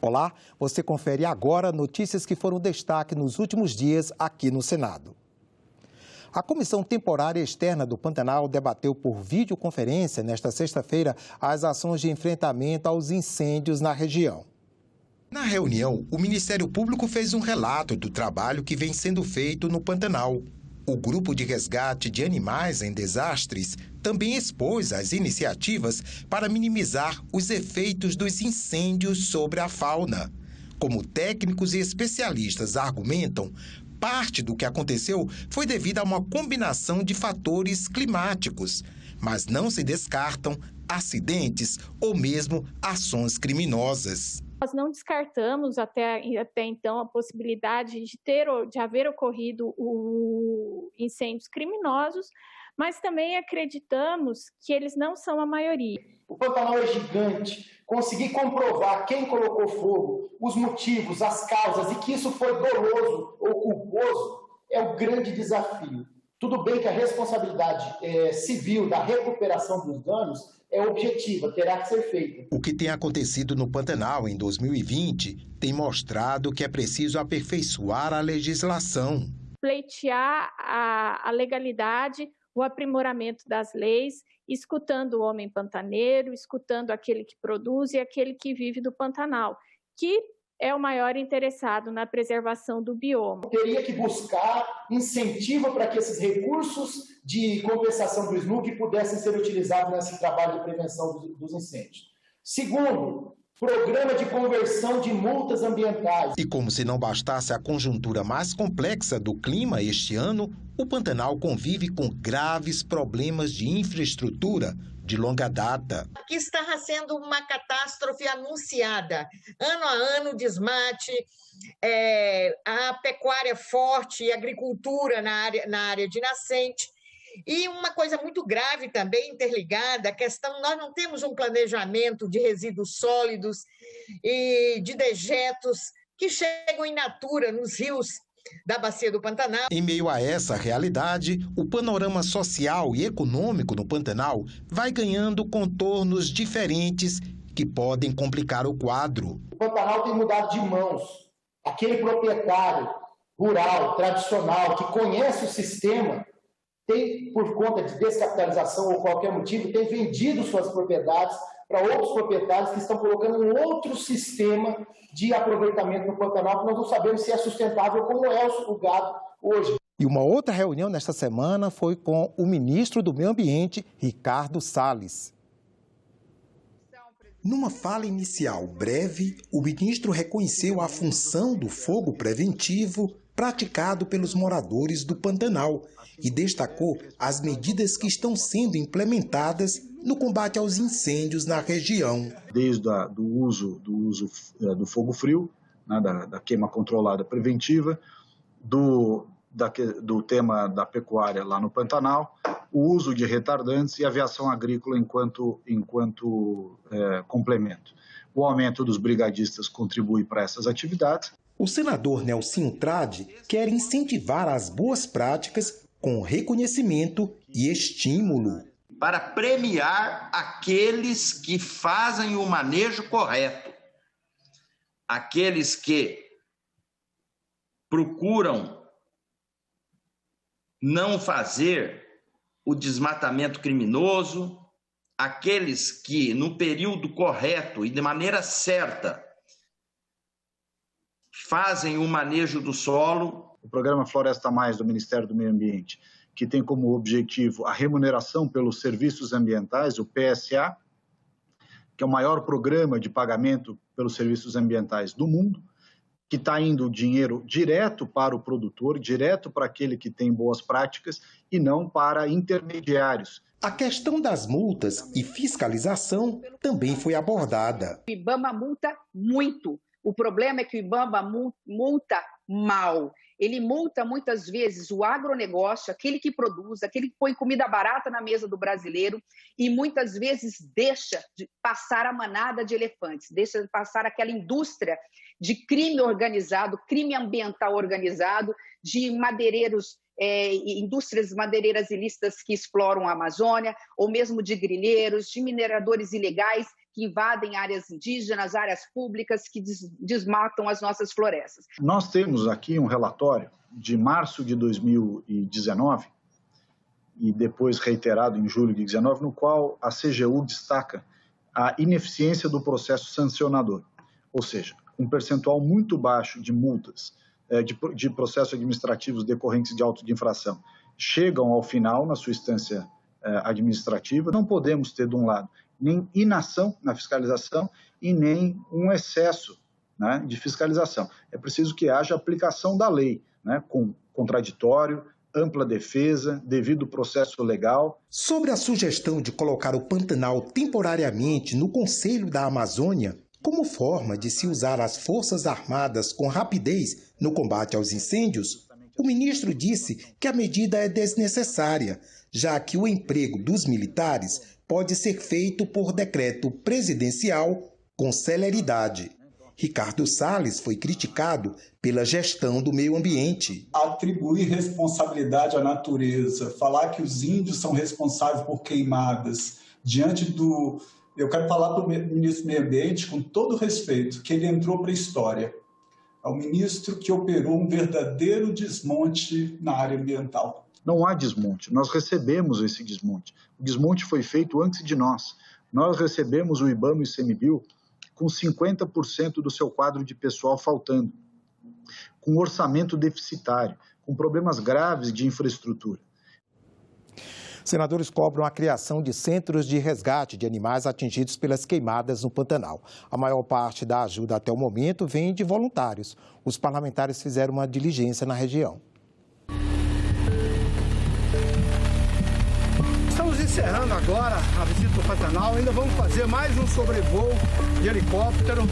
Olá, você confere agora notícias que foram destaque nos últimos dias aqui no Senado. A Comissão Temporária Externa do Pantanal debateu por videoconferência nesta sexta-feira as ações de enfrentamento aos incêndios na região. Na reunião, o Ministério Público fez um relato do trabalho que vem sendo feito no Pantanal. O Grupo de Resgate de Animais em Desastres também expôs as iniciativas para minimizar os efeitos dos incêndios sobre a fauna. Como técnicos e especialistas argumentam, parte do que aconteceu foi devido a uma combinação de fatores climáticos, mas não se descartam acidentes ou mesmo ações criminosas. Nós não descartamos até então a possibilidade de haver ocorrido incêndios criminosos, mas também acreditamos que eles não são a maioria. O Pantanal é gigante. Conseguir comprovar quem colocou fogo, os motivos, as causas e que isso foi doloso ou culposo é o grande desafio. Tudo bem que a responsabilidade civil da recuperação dos danos é objetiva, terá que ser feita. O que tem acontecido no Pantanal em 2020 tem mostrado que é preciso aperfeiçoar a legislação. Pleitear a legalidade, o aprimoramento das leis, escutando o homem pantaneiro, escutando aquele que produz e aquele que vive do Pantanal, que é o maior interessado na preservação do bioma. Teria que buscar incentivo para que esses recursos de compensação do SNUC pudessem ser utilizados nesse trabalho de prevenção dos incêndios. Segundo, programa de conversão de multas ambientais. E como se não bastasse a conjuntura mais complexa do clima este ano, o Pantanal convive com graves problemas de infraestrutura de longa data. Aqui está sendo uma catástrofe anunciada. Ano a ano, desmate, a pecuária forte, a agricultura na área de nascente. E uma coisa muito grave também, interligada, a questão, nós não temos um planejamento de resíduos sólidos e de dejetos que chegam in natura nos rios da Bacia do Pantanal. Em meio a essa realidade, o panorama social e econômico no Pantanal vai ganhando contornos diferentes que podem complicar o quadro. O Pantanal tem mudado de mãos. Aquele proprietário rural, tradicional, que conhece o sistema, tem, por conta de descapitalização ou qualquer motivo, tem vendido suas propriedades para outros proprietários que estão colocando um outro sistema de aproveitamento no Pantanal, que nós não sabemos se é sustentável como é o gado hoje. E uma outra reunião nesta semana foi com o ministro do Meio Ambiente, Ricardo Salles. Numa fala inicial breve, o ministro reconheceu a função do fogo preventivo praticado pelos moradores do Pantanal e destacou as medidas que estão sendo implementadas no combate aos incêndios na região. Desde do uso do fogo frio, né, da queima controlada preventiva, do tema da pecuária lá no Pantanal, o uso de retardantes e aviação agrícola enquanto complemento. O aumento dos brigadistas contribui para essas atividades. O senador Nelsinho Trade quer incentivar as boas práticas com reconhecimento e estímulo. Para premiar aqueles que fazem o manejo correto, aqueles que procuram não fazer o desmatamento criminoso, aqueles que, no período correto e de maneira certa, fazem o manejo do solo. O programa Floresta Mais do Ministério do Meio Ambiente, que tem como objetivo a remuneração pelos serviços ambientais, o PSA, que é o maior programa de pagamento pelos serviços ambientais do mundo, que está indo dinheiro direto para o produtor, direto para aquele que tem boas práticas e não para intermediários. A questão das multas e fiscalização também foi abordada. O IBAMA multa muito. O problema é que o IBAMA multa mal. Ele multa muitas vezes o agronegócio, aquele que produz, aquele que põe comida barata na mesa do brasileiro e muitas vezes deixa de passar a manada de elefantes, deixa de passar aquela indústria de crime organizado, crime ambiental organizado, de madeireiros, indústrias madeireiras ilícitas que exploram a Amazônia, ou mesmo de grileiros, de mineradores ilegais que invadem áreas indígenas, áreas públicas, que desmatam as nossas florestas. Nós temos aqui um relatório de março de 2019 e depois reiterado em julho de 2019, no qual a CGU destaca a ineficiência do processo sancionador, ou seja, um percentual muito baixo de multas, de processos administrativos decorrentes de auto de infração, chegam ao final na sua instância administrativa. Não podemos ter, de um lado, nem inação na fiscalização e nem um excesso, né, de fiscalização. É preciso que haja aplicação da lei, né, com contraditório, ampla defesa, devido processo legal. Sobre a sugestão de colocar o Pantanal temporariamente no Conselho da Amazônia, como forma de se usar as Forças Armadas com rapidez no combate aos incêndios, o ministro disse que a medida é desnecessária, já que o emprego dos militares pode ser feito por decreto presidencial com celeridade. Ricardo Salles foi criticado pela gestão do meio ambiente. Atribuir responsabilidade à natureza, falar que os índios são responsáveis por queimadas, diante do... Eu quero falar para o ministro do Meio Ambiente, com todo respeito, que ele entrou para a história. É o ministro que operou um verdadeiro desmonte na área ambiental. Não há desmonte, nós recebemos esse desmonte. O desmonte foi feito antes de nós. Nós recebemos o IBAMA e o ICMBio com 50% do seu quadro de pessoal faltando, com orçamento deficitário, com problemas graves de infraestrutura. Senadores cobram a criação de centros de resgate de animais atingidos pelas queimadas no Pantanal. A maior parte da ajuda até o momento vem de voluntários. Os parlamentares fizeram uma diligência na região. Estamos encerrando agora a visita do Pantanal. Ainda vamos fazer mais um sobrevoo de helicóptero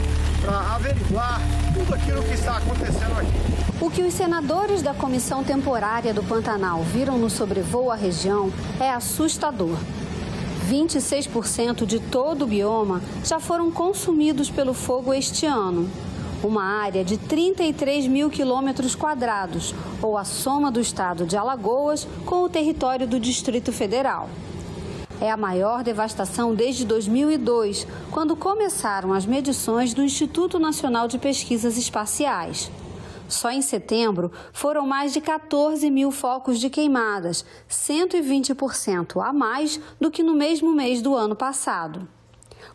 para averiguar tudo aquilo que está acontecendo aqui. O que os senadores da Comissão Temporária do Pantanal viram no sobrevoo à região é assustador. 26% de todo o bioma já foram consumidos pelo fogo este ano. Uma área de 33 mil quilômetros quadrados, ou a soma do estado de Alagoas com o território do Distrito Federal. É a maior devastação desde 2002, quando começaram as medições do Instituto Nacional de Pesquisas Espaciais. Só em setembro foram mais de 14 mil focos de queimadas, 120% a mais do que no mesmo mês do ano passado.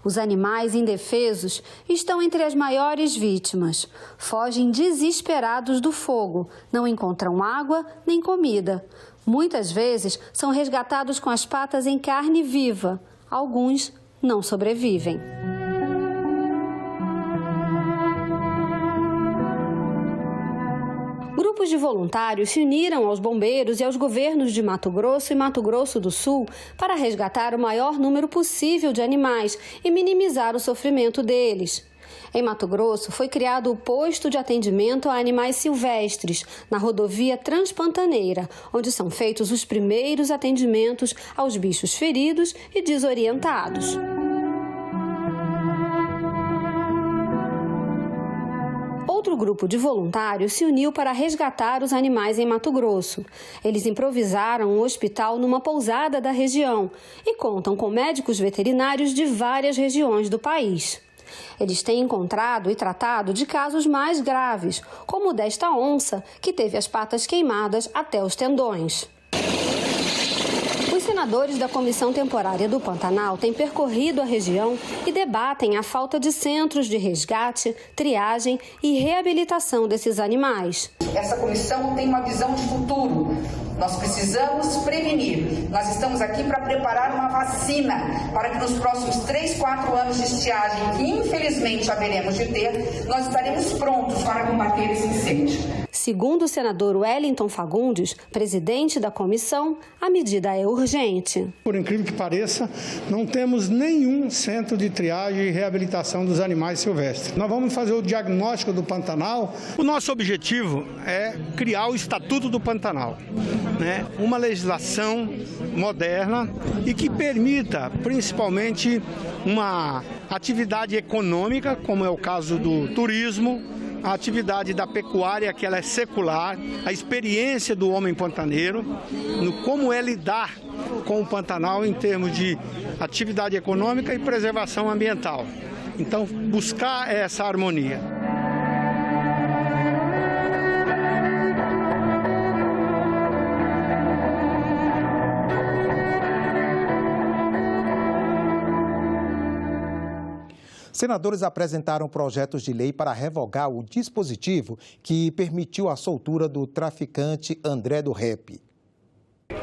Os animais indefesos estão entre as maiores vítimas. Fogem desesperados do fogo, não encontram água nem comida. Muitas vezes são resgatados com as patas em carne viva. Alguns não sobrevivem. Grupos de voluntários se uniram aos bombeiros e aos governos de Mato Grosso e Mato Grosso do Sul para resgatar o maior número possível de animais e minimizar o sofrimento deles. Em Mato Grosso, foi criado o posto de atendimento a animais silvestres, na rodovia Transpantaneira, onde são feitos os primeiros atendimentos aos bichos feridos e desorientados. Outro grupo de voluntários se uniu para resgatar os animais em Mato Grosso. Eles improvisaram um hospital numa pousada da região e contam com médicos veterinários de várias regiões do país. Eles têm encontrado e tratado de casos mais graves, como o desta onça, que teve as patas queimadas até os tendões. Os senadores da Comissão Temporária do Pantanal têm percorrido a região e debatem a falta de centros de resgate, triagem e reabilitação desses animais. Essa comissão tem uma visão de futuro. Nós precisamos prevenir. Nós estamos aqui para preparar uma vacina para que nos próximos 3, 4 anos de estiagem, que infelizmente haveremos de ter, nós estaremos prontos para combater esse incêndio. Segundo o senador Wellington Fagundes, presidente da comissão, a medida é urgente. Por incrível que pareça, não temos nenhum centro de triagem e reabilitação dos animais silvestres. Nós vamos fazer o diagnóstico do Pantanal. O nosso objetivo é criar o Estatuto do Pantanal, né? Uma legislação moderna e que permita, principalmente, uma atividade econômica, como é o caso do turismo, a atividade da pecuária, que ela é secular, a experiência do homem pantaneiro, no como é lidar com o Pantanal em termos de atividade econômica e preservação ambiental. Então, buscar essa harmonia. Senadores apresentaram projetos de lei para revogar o dispositivo que permitiu a soltura do traficante André do Rep.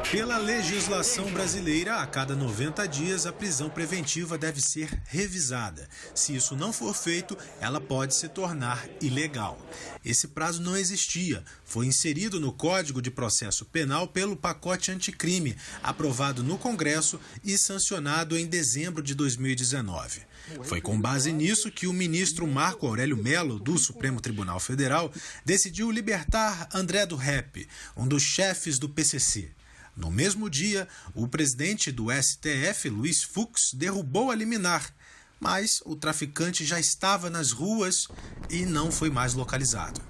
Pela legislação brasileira, a cada 90 dias a prisão preventiva deve ser revisada. Se isso não for feito, ela pode se tornar ilegal. Esse prazo não existia. Foi inserido no Código de Processo Penal pelo pacote anticrime, aprovado no Congresso e sancionado em dezembro de 2019. Foi com base nisso que o ministro Marco Aurélio Mello, do Supremo Tribunal Federal, decidiu libertar André do Rep, um dos chefes do PCC. No mesmo dia, o presidente do STF, Luiz Fux, derrubou a liminar, mas o traficante já estava nas ruas e não foi mais localizado.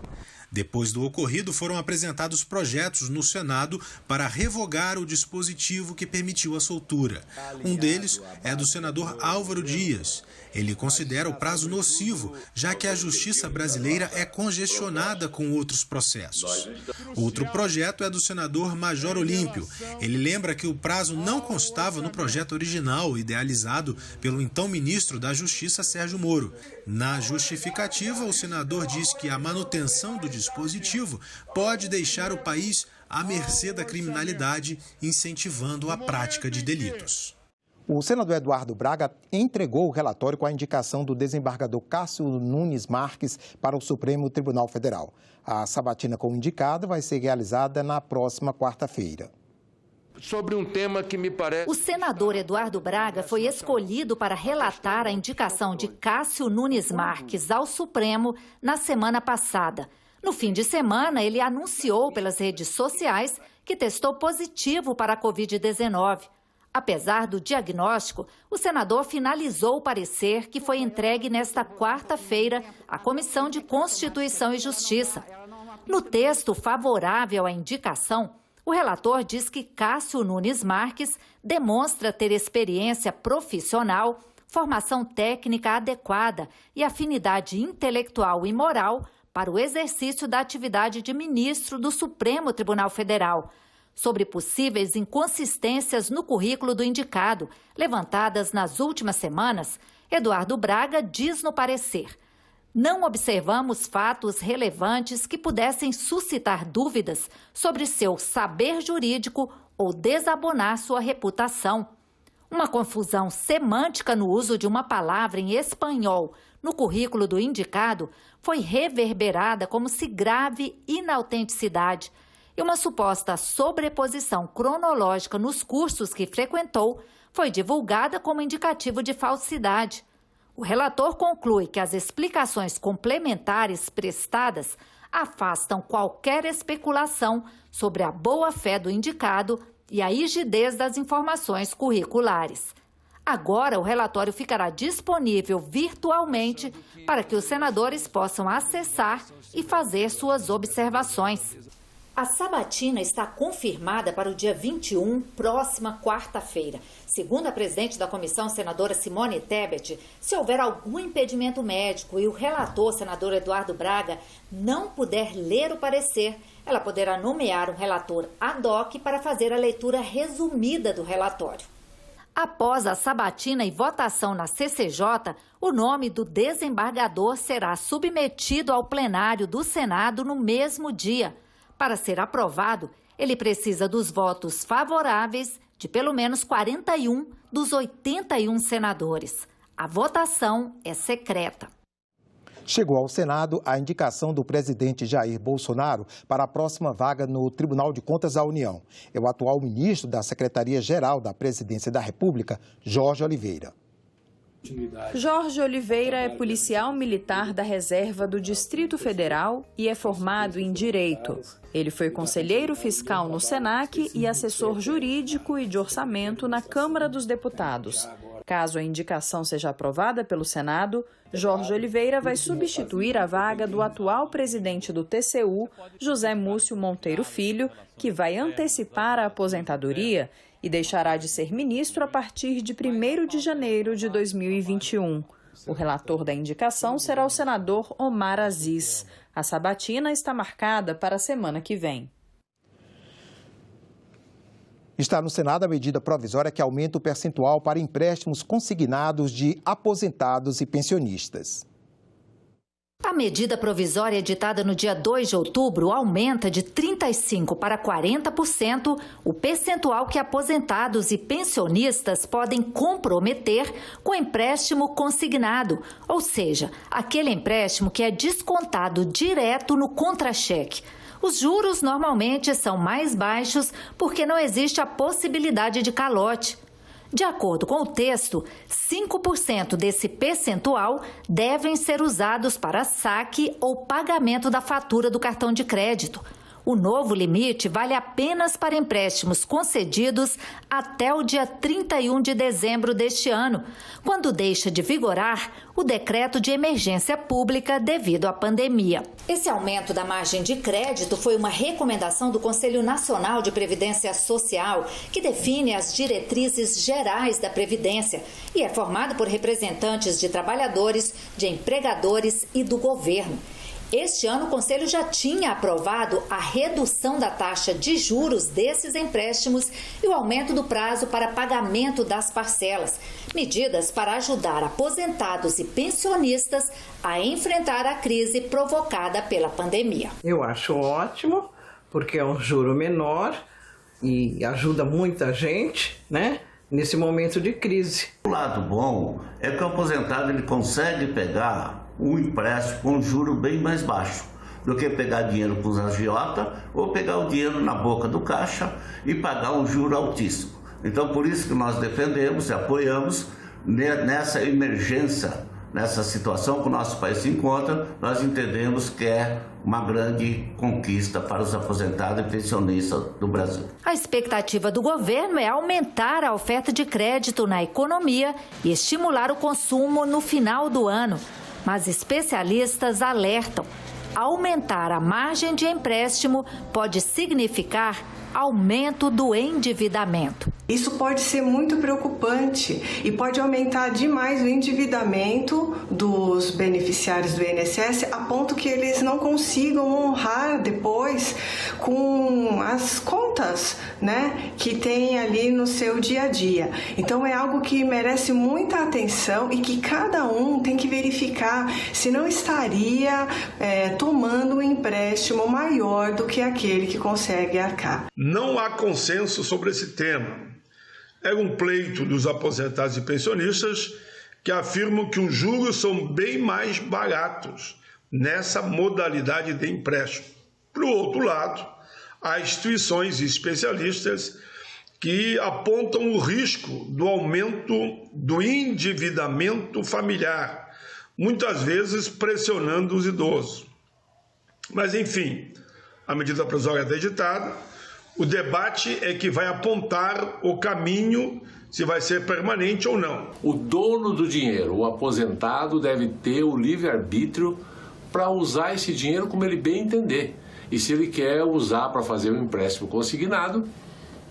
Depois do ocorrido, foram apresentados projetos no Senado para revogar o dispositivo que permitiu a soltura. Um deles é do senador Álvaro Dias. Ele considera o prazo nocivo, já que a justiça brasileira é congestionada com outros processos. Outro projeto é do senador Major Olímpio. Ele lembra que o prazo não constava no projeto original, idealizado pelo então ministro da Justiça, Sérgio Moro. Na justificativa, o senador diz que a manutenção do dispositivo pode deixar o país à mercê da criminalidade, incentivando a prática de delitos. O senador Eduardo Braga entregou o relatório com a indicação do desembargador Cássio Nunes Marques para o Supremo Tribunal Federal. A sabatina com o indicado vai ser realizada na próxima quarta-feira. Sobre um tema que me parece... O senador Eduardo Braga foi escolhido para relatar a indicação de Cássio Nunes Marques ao Supremo na semana passada. No fim de semana, ele anunciou pelas redes sociais que testou positivo para a Covid-19. Apesar do diagnóstico, o senador finalizou o parecer que foi entregue nesta quarta-feira à Comissão de Constituição e Justiça. No texto favorável à indicação, o relator diz que Cássio Nunes Marques demonstra ter experiência profissional, formação técnica adequada e afinidade intelectual e moral para o exercício da atividade de ministro do Supremo Tribunal Federal. Sobre possíveis inconsistências no currículo do indicado, levantadas nas últimas semanas, Eduardo Braga diz no parecer: não observamos fatos relevantes que pudessem suscitar dúvidas sobre seu saber jurídico ou desabonar sua reputação. Uma confusão semântica no uso de uma palavra em espanhol no currículo do indicado foi reverberada como se grave inautenticidade, e uma suposta sobreposição cronológica nos cursos que frequentou foi divulgada como indicativo de falsidade. O relator conclui que as explicações complementares prestadas afastam qualquer especulação sobre a boa-fé do indicado e a rigidez das informações curriculares. Agora, o relatório ficará disponível virtualmente para que os senadores possam acessar e fazer suas observações. A sabatina está confirmada para o dia 21, próxima quarta-feira. Segundo a presidente da comissão, senadora Simone Tebet, se houver algum impedimento médico e o relator, senador Eduardo Braga, não puder ler o parecer, ela poderá nomear um relator ad hoc para fazer a leitura resumida do relatório. Após a sabatina e votação na CCJ, o nome do desembargador será submetido ao plenário do Senado no mesmo dia. Para ser aprovado, ele precisa dos votos favoráveis de pelo menos 41 dos 81 senadores. A votação é secreta. Chegou ao Senado a indicação do presidente Jair Bolsonaro para a próxima vaga no Tribunal de Contas da União. É o atual ministro da Secretaria-Geral da Presidência da República, Jorge Oliveira. Jorge Oliveira é policial militar da Reserva do Distrito Federal e é formado em Direito. Ele foi conselheiro fiscal no SENAC e assessor jurídico e de orçamento na Câmara dos Deputados. Caso a indicação seja aprovada pelo Senado, Jorge Oliveira vai substituir a vaga do atual presidente do TCU, José Múcio Monteiro Filho, que vai antecipar a aposentadoria e deixará de ser ministro a partir de 1º de janeiro de 2021. O relator da indicação será o senador Omar Aziz. A sabatina está marcada para a semana que vem. Está no Senado a medida provisória que aumenta o percentual para empréstimos consignados de aposentados e pensionistas. A medida provisória editada no dia 2 de outubro aumenta de 35% para 40% o percentual que aposentados e pensionistas podem comprometer com empréstimo consignado, ou seja, aquele empréstimo que é descontado direto no contra-cheque. Os juros normalmente são mais baixos porque não existe a possibilidade de calote. De acordo com o texto, 5% desse percentual devem ser usados para saque ou pagamento da fatura do cartão de crédito. O novo limite vale apenas para empréstimos concedidos até o dia 31 de dezembro deste ano, quando deixa de vigorar o decreto de emergência pública devido à pandemia. Esse aumento da margem de crédito foi uma recomendação do Conselho Nacional de Previdência Social, que define as diretrizes gerais da Previdência e é formado por representantes de trabalhadores, de empregadores e do governo. Este ano, o Conselho já tinha aprovado a redução da taxa de juros desses empréstimos e o aumento do prazo para pagamento das parcelas, medidas para ajudar aposentados e pensionistas a enfrentar a crise provocada pela pandemia. Eu acho ótimo, porque é um juro menor e ajuda muita gente, né? Nesse momento de crise. O lado bom é que o aposentado ele consegue pegar um empréstimo com um juro bem mais baixo do que pegar dinheiro com os agiota ou pegar o dinheiro na boca do caixa e pagar um juro altíssimo. Então, por isso que nós defendemos e apoiamos nessa emergência, nessa situação que o nosso país se encontra, nós entendemos que é uma grande conquista para os aposentados e pensionistas do Brasil. A expectativa do governo é aumentar a oferta de crédito na economia e estimular o consumo no final do ano. Mas especialistas alertam: aumentar a margem de empréstimo pode significar aumento do endividamento. Isso pode ser muito preocupante e pode aumentar demais o endividamento dos beneficiários do INSS a ponto que eles não consigam honrar depois com as contas, né, que tem ali no seu dia a dia. Então é algo que merece muita atenção e que cada um tem que verificar se não estaria tomando um empréstimo maior do que aquele que consegue arcar. Não há consenso sobre esse tema. É um pleito dos aposentados e pensionistas que afirmam que os juros são bem mais baratos nessa modalidade de empréstimo. Por outro lado, há instituições e especialistas que apontam o risco do aumento do endividamento familiar, muitas vezes pressionando os idosos. Mas, enfim, a medida provisória está editada. O debate é que vai apontar o caminho, se vai ser permanente ou não. O dono do dinheiro, o aposentado, deve ter o livre-arbítrio para usar esse dinheiro como ele bem entender. E se ele quer usar para fazer um empréstimo consignado,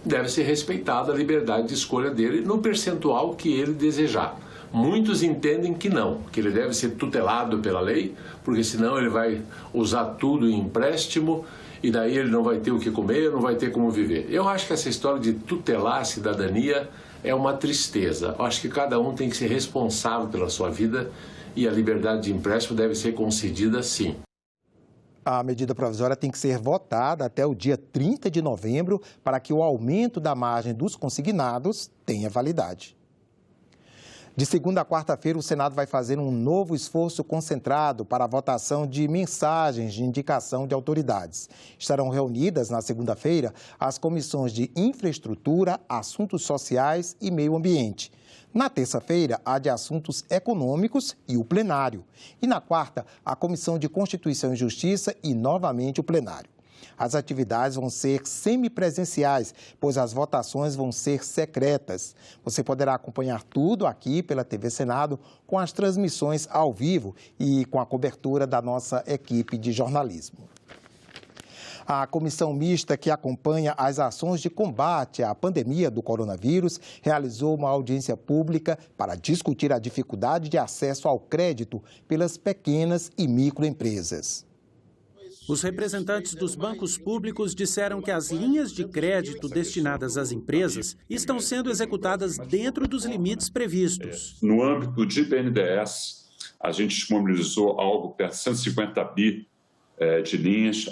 deve ser respeitada a liberdade de escolha dele no percentual que ele desejar. Muitos entendem que não, que ele deve ser tutelado pela lei, porque senão ele vai usar tudo em empréstimo e daí ele não vai ter o que comer, não vai ter como viver. Eu acho que essa história de tutelar a cidadania é uma tristeza. Eu acho que cada um tem que ser responsável pela sua vida e a liberdade de empréstimo deve ser concedida sim. A medida provisória tem que ser votada até o dia 30 de novembro para que o aumento da margem dos consignados tenha validade. De segunda a quarta-feira, o Senado vai fazer um novo esforço concentrado para a votação de mensagens de indicação de autoridades. Estarão reunidas na segunda-feira as comissões de Infraestrutura, Assuntos Sociais e Meio Ambiente. Na terça-feira, a de Assuntos Econômicos e o plenário. E na quarta, a Comissão de Constituição e Justiça e, novamente, o plenário. As atividades vão ser semipresenciais, pois as votações vão ser secretas. Você poderá acompanhar tudo aqui pela TV Senado, com as transmissões ao vivo e com a cobertura da nossa equipe de jornalismo. A comissão mista que acompanha as ações de combate à pandemia do coronavírus realizou uma audiência pública para discutir a dificuldade de acesso ao crédito pelas pequenas e microempresas. Os representantes dos bancos públicos disseram que as linhas de crédito destinadas às empresas estão sendo executadas dentro dos limites previstos. No âmbito de BNDES, a gente disponibilizou algo perto de 150 bi de linhas,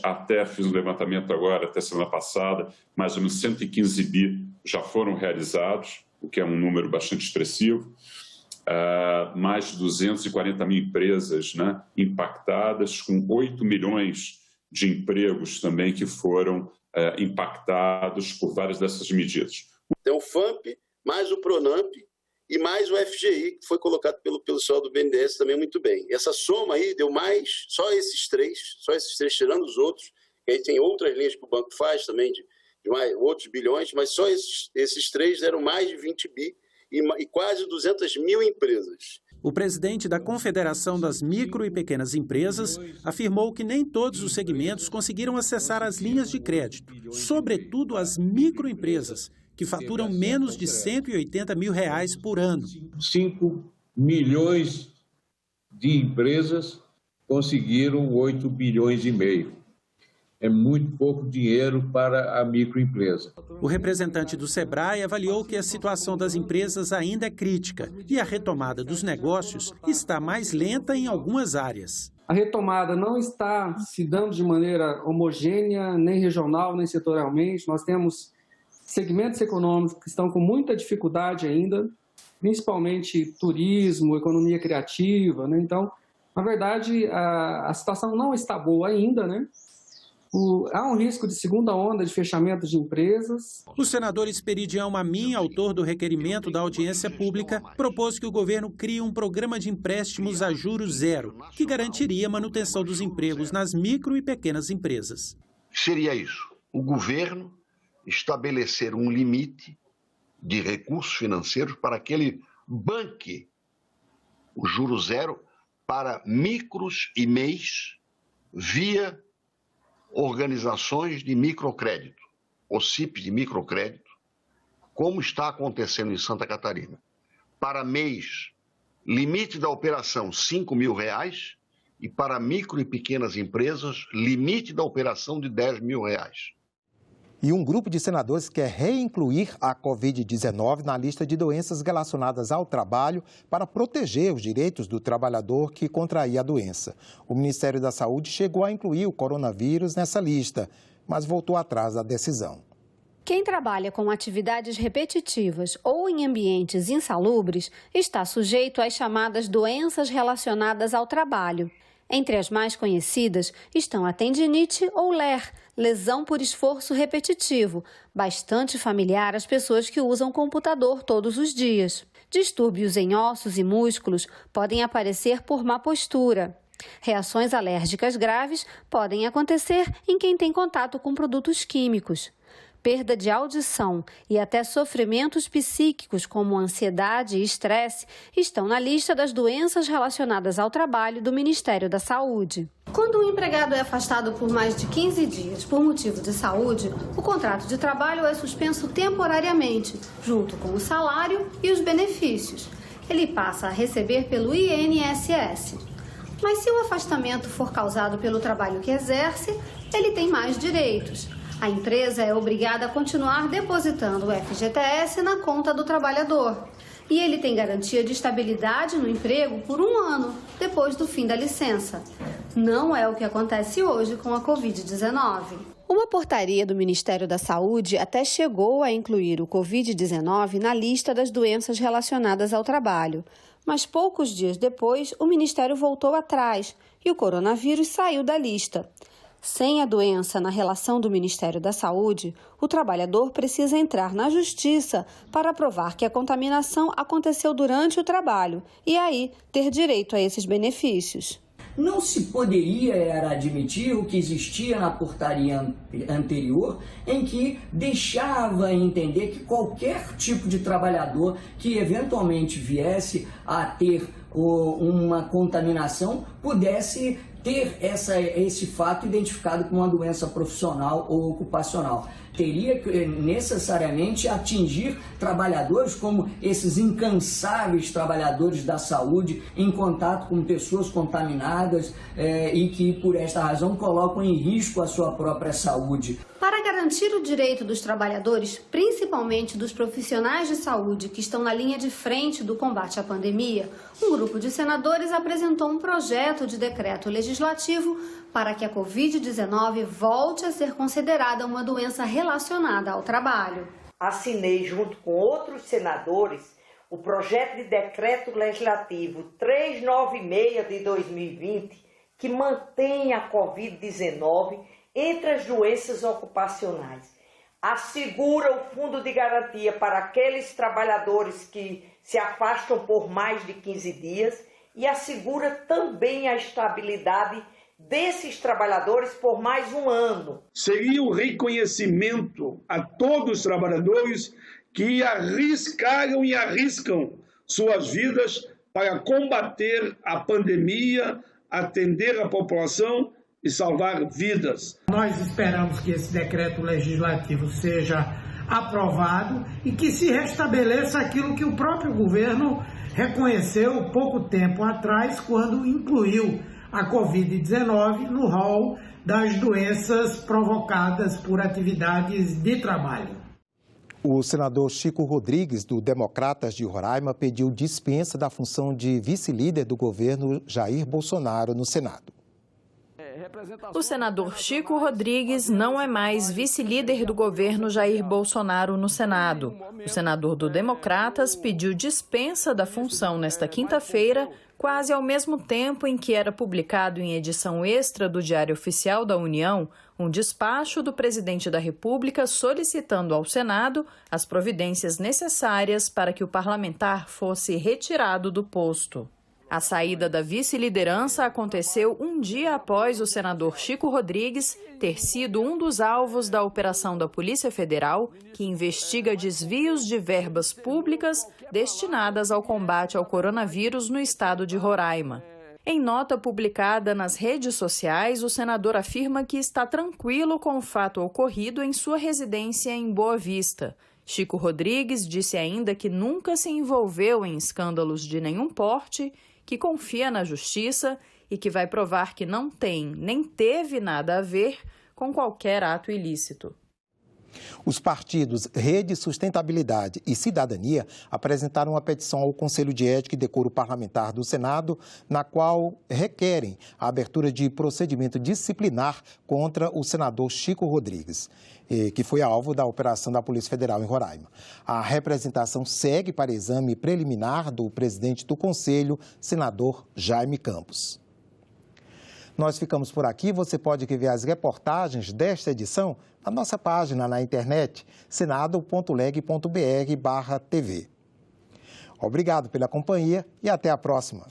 fiz um levantamento agora, até semana passada, mais ou menos 115 bi já foram realizados, o que é um número bastante expressivo. Mais de 240 mil empresas, né, impactadas, com 8 milhões de empregos também que foram impactados por várias dessas medidas. Tem o FAMP, mais o PRONAMP e mais o FGI, que foi colocado pelo pessoal do BNDES também muito bem. Essa soma aí deu mais, só esses três, tirando os outros, que aí tem outras linhas que o banco faz também, de outros bilhões, mas só esses três deram mais de 20 bi e quase 200 mil empresas. O presidente da Confederação das Micro e Pequenas Empresas afirmou que nem todos os segmentos conseguiram acessar as linhas de crédito, sobretudo as microempresas, que faturam menos de R$180 mil por ano. 5 milhões de empresas conseguiram 8 bilhões e meio. É muito pouco dinheiro para a microempresa. O representante do Sebrae avaliou que a situação das empresas ainda é crítica e a retomada dos negócios está mais lenta em algumas áreas. A retomada não está se dando de maneira homogênea, nem regional, nem setorialmente. Nós temos segmentos econômicos que estão com muita dificuldade ainda, principalmente turismo, economia criativa, né? Então, na verdade, a situação não está boa ainda, né? Há um risco de segunda onda de fechamento de empresas. O senador Esperidião Mamin, autor do requerimento da audiência pública, propôs que o governo crie um programa de empréstimos a juros zero, que garantiria a manutenção dos empregos nas micro e pequenas empresas. Seria isso, o governo estabelecer um limite de recursos financeiros para que ele banque o juro zero para micros e MEIs via organizações de microcrédito, OCIPs de microcrédito, como está acontecendo em Santa Catarina. Para MEIs, limite da operação R$5 mil e para micro e pequenas empresas, limite da operação de R$10 mil. E um grupo de senadores quer reincluir a Covid-19 na lista de doenças relacionadas ao trabalho para proteger os direitos do trabalhador que contraía a doença. O Ministério da Saúde chegou a incluir o coronavírus nessa lista, mas voltou atrás da decisão. Quem trabalha com atividades repetitivas ou em ambientes insalubres está sujeito às chamadas doenças relacionadas ao trabalho. Entre as mais conhecidas estão a tendinite ou LER, lesão por esforço repetitivo, bastante familiar às pessoas que usam computador todos os dias. Distúrbios em ossos e músculos podem aparecer por má postura. Reações alérgicas graves podem acontecer em quem tem contato com produtos químicos. Perda de audição e até sofrimentos psíquicos como ansiedade e estresse estão na lista das doenças relacionadas ao trabalho do Ministério da Saúde. Quando um empregado é afastado por mais de 15 dias por motivo de saúde, o contrato de trabalho é suspenso temporariamente, junto com o salário e os benefícios. Ele passa a receber pelo INSS. Mas se o afastamento for causado pelo trabalho que exerce, ele tem mais direitos. A empresa é obrigada a continuar depositando o FGTS na conta do trabalhador. E ele tem garantia de estabilidade no emprego por 1 ano, depois do fim da licença. Não é o que acontece hoje com a Covid-19. Uma portaria do Ministério da Saúde até chegou a incluir o Covid-19 na lista das doenças relacionadas ao trabalho. Mas poucos dias depois, o Ministério voltou atrás e o coronavírus saiu da lista. Sem a doença na relação do Ministério da Saúde, o trabalhador precisa entrar na Justiça para provar que a contaminação aconteceu durante o trabalho e aí ter direito a esses benefícios. não se poderia admitir o que existia na portaria anterior, em que deixava entender que qualquer tipo de trabalhador que eventualmente viesse a ter uma contaminação pudesse ter esse fato identificado como uma doença profissional ou ocupacional. Teria que necessariamente atingir trabalhadores como esses incansáveis trabalhadores da saúde em contato com pessoas contaminadas e que, por esta razão, colocam em risco a sua própria saúde. Para garantir o direito dos trabalhadores, principalmente dos profissionais de saúde que estão na linha de frente do combate à pandemia, um grupo de senadores apresentou um projeto de decreto legislativo para que a Covid-19 volte a ser considerada uma doença relacionada ao trabalho. Assinei, junto com outros senadores, o projeto de decreto legislativo 396 de 2020, que mantém a Covid-19 entre as doenças ocupacionais. Assegura o fundo de garantia para aqueles trabalhadores que se afastam por mais de 15 dias e assegura também a estabilidade desses trabalhadores por mais um ano. Seria o reconhecimento a todos os trabalhadores que arriscaram e arriscam suas vidas para combater a pandemia, atender a população e salvar vidas. Nós esperamos que esse decreto legislativo seja aprovado e que se restabeleça aquilo que o próprio governo reconheceu pouco tempo atrás, quando incluiu a Covid-19 no rol das doenças provocadas por atividades de trabalho. O senador Chico Rodrigues, do Democratas de Roraima, pediu dispensa da função de vice-líder do governo Jair Bolsonaro no Senado. O senador Chico Rodrigues não é mais vice-líder do governo Jair Bolsonaro no Senado. O senador do Democratas pediu dispensa da função nesta quinta-feira, quase ao mesmo tempo em que era publicado em edição extra do Diário Oficial da União um despacho do presidente da República solicitando ao Senado as providências necessárias para que o parlamentar fosse retirado do posto. A saída da vice-liderança aconteceu um dia após o senador Chico Rodrigues ter sido um dos alvos da operação da Polícia Federal, que investiga desvios de verbas públicas destinadas ao combate ao coronavírus no estado de Roraima. Em nota publicada nas redes sociais, o senador afirma que está tranquilo com o fato ocorrido em sua residência em Boa Vista. Chico Rodrigues disse ainda que nunca se envolveu em escândalos de nenhum porte, que confia na justiça e que vai provar que não tem nem teve nada a ver com qualquer ato ilícito. Os partidos Rede, Sustentabilidade e Cidadania apresentaram uma petição ao Conselho de Ética e Decoro Parlamentar do Senado, na qual requerem a abertura de procedimento disciplinar contra o senador Chico Rodrigues, que foi alvo da operação da Polícia Federal em Roraima. A representação segue para exame preliminar do presidente do Conselho, senador Jaime Campos. Nós ficamos por aqui. Você pode ver as reportagens desta edição na nossa página na internet, senado.leg.br/tv. Obrigado pela companhia e até a próxima.